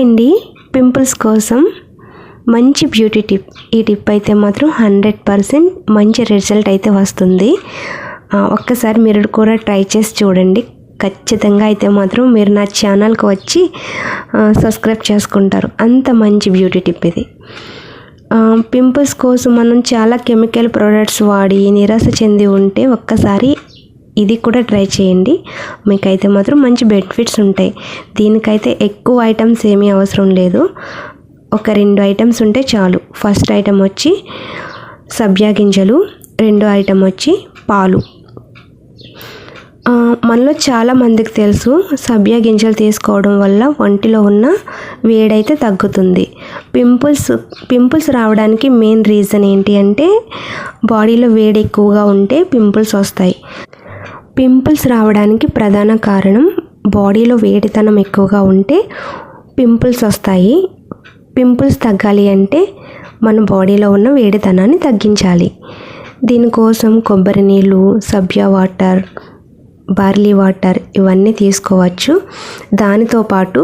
Hi అండి, pimples కోసం మంచి బ్యూటీ టిప్. ఈ టిప్ అయితే మాత్రం 100% మంచి రిజల్ట్ అయితే వస్తుంది. ఒక్కసారి మీరు కూడా ట్రై చేసి చూడండి. ఖచ్చితంగా అయితే మాత్రం మీరు నా ఛానల్కి వచ్చి సబ్స్క్రైబ్ చేసుకుంటారు. అంత మంచి బ్యూటీ టిప్ ఇది. పింపుల్స్ కోసం మనం చాలా కెమికల్ ప్రోడక్ట్స్ వాడి నిరాశ చెంది ఉంటే ఒక్కసారి ఇది కూడా ట్రై చేయండి. మీకైతే మాత్రం మంచి బెనిఫిట్స్ ఉంటాయి. దీనికైతే ఎక్కువ ఐటమ్స్ ఏమీ అవసరం లేదు. ఒక 2 ఐటమ్స్ ఉంటే చాలు. ఫస్ట్ ఐటమ్ వచ్చి సబ్జా గింజలు, రెండో ఐటమ్ వచ్చి పాలు. మనలో చాలా మందికి తెలుసు సబ్జా గింజలు తీసుకోవడం వల్ల ఒంటిలో ఉన్న వేడైతే తగ్గుతుంది. పింపుల్స్ రావడానికి మెయిన్ రీజన్ ఏంటి అంటే బాడీలో వేడి ఎక్కువగా ఉంటే పింపుల్స్ వస్తాయి. పింపుల్స్ రావడానికి ప్రధాన కారణం బాడీలో వేడితనం ఎక్కువగా ఉంటే పింపుల్స్ వస్తాయి. పింపుల్స్ తగ్గాలి అంటే మన బాడీలో ఉన్న వేడితనాన్ని తగ్గించాలి. దీనికోసం కొబ్బరి నీళ్ళు, సబ్జా వాటర్, బార్లీ వాటర్ ఇవన్నీ తీసుకోవచ్చు. దానితో పాటు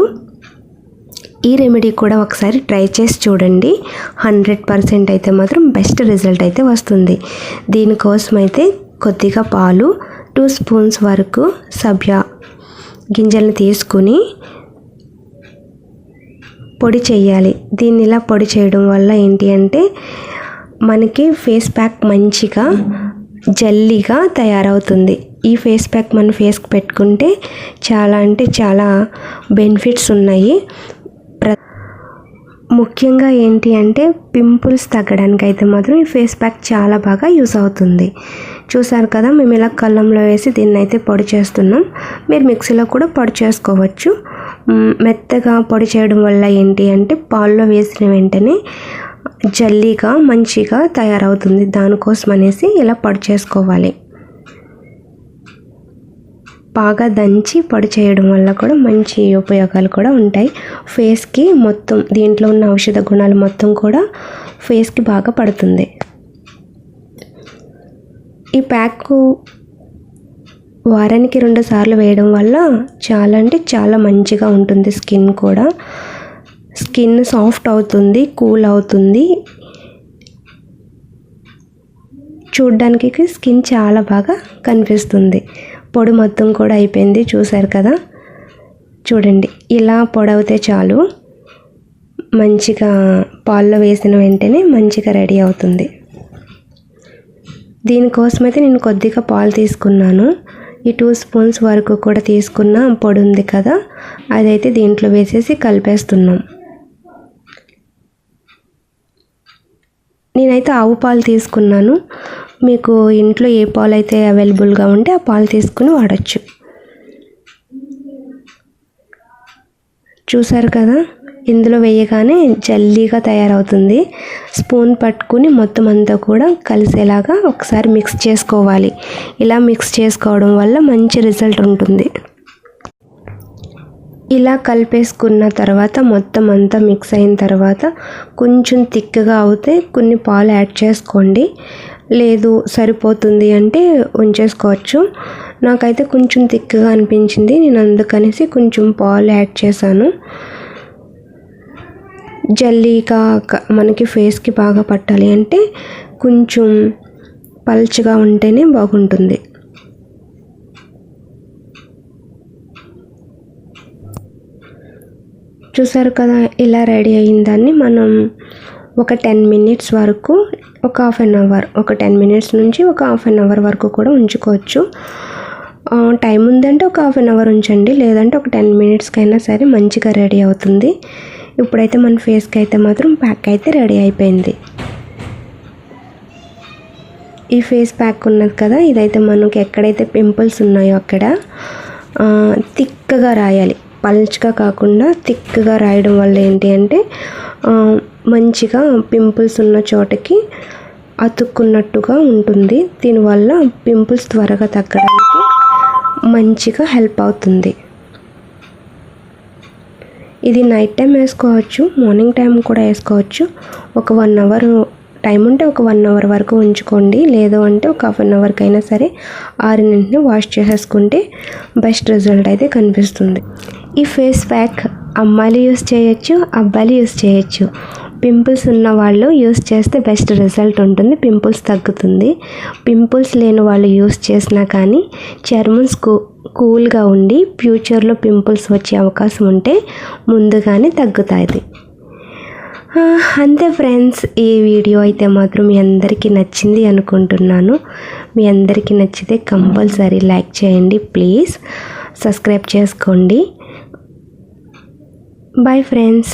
ఈ రెమెడీ కూడా ఒకసారి ట్రై చేసి చూడండి. 100% అయితే మాత్రం బెస్ట్ రిజల్ట్ అయితే వస్తుంది. దీనికోసం అయితే కొద్దిగా పాలు, 2 స్పూన్స్ వరకు సబ్జా గింజలను తీసుకుని పొడి చేయాలి. దీన్ని ఇలా పొడి చేయడం వల్ల ఏంటి అంటే మనకి ఫేస్ ప్యాక్ మంచిగా జల్లీగా తయారవుతుంది. ఈ ఫేస్ ప్యాక్ మన ఫేస్కి పెట్టుకుంటే చాలా అంటే చాలా బెనిఫిట్స్ ఉన్నాయి. ముఖ్యంగా ఏంటి అంటే పింపుల్స్ తగ్గడానికి అయితే మాత్రం ఈ ఫేస్ ప్యాక్ చాలా బాగా యూస్ అవుతుంది. చూసారు కదా, మేము ఇలా కళ్ళంలో వేసి దీన్ని అయితే పొడి చేస్తున్నాం. మీరు మిక్సీలో కూడా పొడి చేసుకోవచ్చు. మెత్తగా పొడి చేయడం వల్ల ఏంటి అంటే పాల్లో వేసిన వెంటనే జల్లీగా మంచిగా తయారవుతుంది. దానికోసం అనేసి ఇలా పొడి చేసుకోవాలి. బాగా దంచి పొడి చేయడం వల్ల కూడా మంచి ఉపయోగాలు కూడా ఉంటాయి. ఫేస్కి మొత్తం దీంట్లో ఉన్న ఔషధ గుణాలు మొత్తం కూడా ఫేస్కి బాగా పడుతుంది. ఈ ప్యాక్ వారానికి 2 సార్లు వేయడం వల్ల చాలా అంటే చాలా మంచిగా ఉంటుంది. స్కిన్ సాఫ్ట్ అవుతుంది, కూల్ అవుతుంది. చూడ్డానికి స్కిన్ చాలా బాగా కనిపిస్తుంది. పొడి మొత్తం కూడా అయిపోయింది. చూసారు కదా, చూడండి ఇలా పొడి అవుతే చాలు. మంచిగా పాల్లో వేసిన వెంటనే మంచిగా రెడీ అవుతుంది. దీనికోసమైతే నేను కొద్దిగా పాలు తీసుకున్నాను. ఈ 2 స్పూన్స్ వరకు కూడా తీసుకున్న పొడి ఉంది కదా, అదైతే దీంట్లో వేసేసి కలిపేస్తున్నాం. నేనైతే ఆవు పాలు తీసుకున్నాను. మీకు ఇంట్లో ఏ పాలు అయితే అవైలబుల్గా ఉంటే ఆ పాలు తీసుకుని వాడచ్చు. చూసారు కదా, ఇందులో వేయగానే జల్లీగా తయారవుతుంది. స్పూన్ పట్టుకుని మొత్తం అంతా కూడా కలిసేలాగా ఒకసారి మిక్స్ చేసుకోవాలి. ఇలా మిక్స్ చేసుకోవడం వల్ల మంచి రిజల్ట్ ఉంటుంది. ఇలా కలిపేసుకున్న తర్వాత మొత్తం అంతా మిక్స్ అయిన తర్వాత కొంచెం థిక్గా అవుతే కొన్ని పాలు యాడ్ చేసుకోండి. లేదు సరిపోతుంది అంటే ఉంచేసుకోవచ్చు. నాకైతే కొంచెం థిక్గా అనిపించింది, నేను అందుకనేసి కొంచెం పాలు యాడ్ చేశాను. జల్లీగా మనకి ఫేస్కి బాగా పట్టాలి అంటే కొంచెం పల్చగా ఉంటేనే బాగుంటుంది. చూసారు కదా, ఇలా రెడీ అయిన దాన్ని మనం ఒక 10 మినిట్స్ వరకు, ఒక హాఫ్ అన్ అవర్, ఒక 10 మినిట్స్ నుంచి ఒక హాఫ్ అన్ అవర్ వరకు కూడా ఉంచుకోవచ్చు. టైం ఉందంటే ఒక హాఫ్ అన్ అవర్ ఉంచండి, లేదంటే ఒక 10 మినిట్స్కైనా సరే మంచిగా రెడీ అవుతుంది. ఇప్పుడైతే మన ఫేస్కి అయితే మాత్రం ప్యాక్ అయితే రెడీ అయిపోయింది. ఈ ఫేస్ ప్యాక్ ఉన్నది కదా, ఇదైతే మనకి ఎక్కడైతే పింపుల్స్ ఉన్నాయో అక్కడ థిక్గా రాయాలి. పల్చగా కాకుండా థిక్గా రాయడం వల్ల ఏంటి అంటే మంచిగా పింపుల్స్ ఉన్న చోటకి అతుక్కున్నట్టుగా ఉంటుంది. దీనివల్ల పింపుల్స్ త్వరగా తగ్గడానికి మంచిగా హెల్ప్ అవుతుంది. ఇది నైట్ టైం వేసుకోవచ్చు, మార్నింగ్ టైం కూడా వేసుకోవచ్చు. ఒక 1 అవర్ టైం ఉంటే ఒక 1 అవర్ వరకు ఉంచుకోండి. లేదు అంటే ఒక హాఫ్ అన్ అవర్కి అయినా సరే ఆరినింటిని వాష్ చేసేసుకుంటే బెస్ట్ రిజల్ట్ అయితే కనిపిస్తుంది. ఈ ఫేస్ ప్యాక్ అమ్మాయిలు యూస్ చేయొచ్చు, అబ్బాయిలు యూస్ చేయొచ్చు. పింపుల్స్ ఉన్న వాళ్ళు యూస్ చేస్తే బెస్ట్ రిజల్ట్ ఉంటుంది, పింపుల్స్ తగ్గుతుంది. పింపుల్స్ లేని వాళ్ళు యూస్ చేసినా కానీ చర్మం కూల్గా ఉండి ఫ్యూచర్లో పింపుల్స్ వచ్చే అవకాశం ఉంటే ముందుగానే తగ్గుతుంది. అంతే ఫ్రెండ్స్, ఈ వీడియో అయితే మాత్రం మీ అందరికీ నచ్చింది అనుకుంటున్నాను. మీ అందరికీ నచ్చితే కంపల్సరీ లైక్ చేయండి, ప్లీజ్ సబ్స్క్రైబ్ చేసుకోండి. Bye friends.